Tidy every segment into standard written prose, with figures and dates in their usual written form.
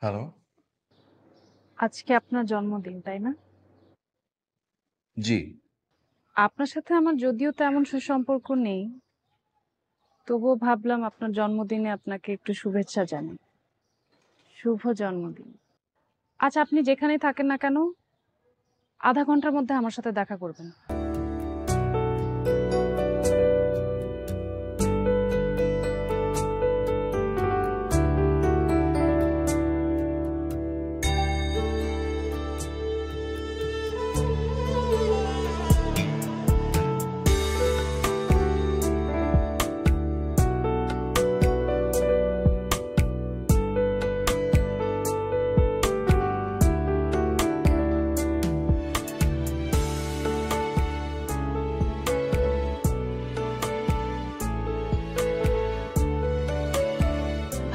Hello. আজকে আপনার জন্মদিন, তাই না? জি। আপনার সাথে আমার যদিও তেমন সুসম্পর্ক নেই, তবুও ভাবলাম আপনার জন্মদিনে আপনাকে একটু শুভেচ্ছা জানাই। শুভ জন্মদিন। আচ্ছা, আপনি যেখানেই থাকেন না কেন, আধা ঘন্টার মধ্যে আমার সাথে দেখা করবেন।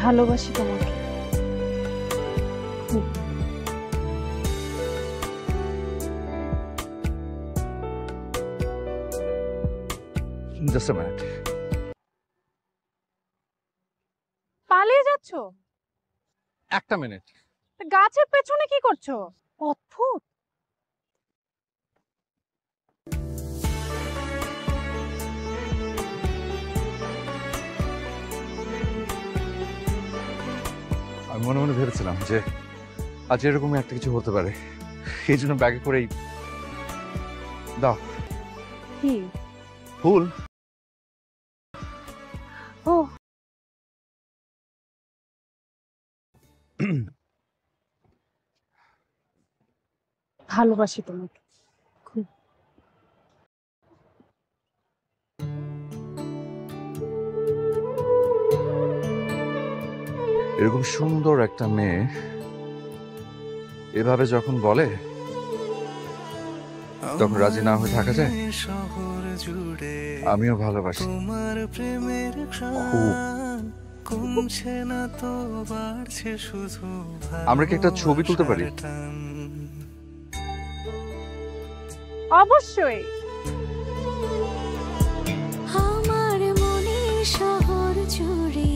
ভালোবাসি তোমাকে খুব। Just a minute. পালিয়ে যাচ্ছ? একটা মিনিট। গাছের পেছনে কি করছো? অদ্ভুত। আমি মনে মনে ভেবেছিলাম যে আজ এরকমই একটা কিছু হতে পারে, এই জন্য ব্যাগে করেই দাও কি? ফুল। ও, ভালোবাসি তোমাকে খুব। এরকম সুন্দর একটা মেয়ে এভাবে যখন বলে তখন রাজি না হয়ে থাকা যায়? আমিও ভালোবাসি খুব। আমরা কি একটা ছবি তুলতে পারি? অবশ্যই। আমার মনে শহর জুড়ে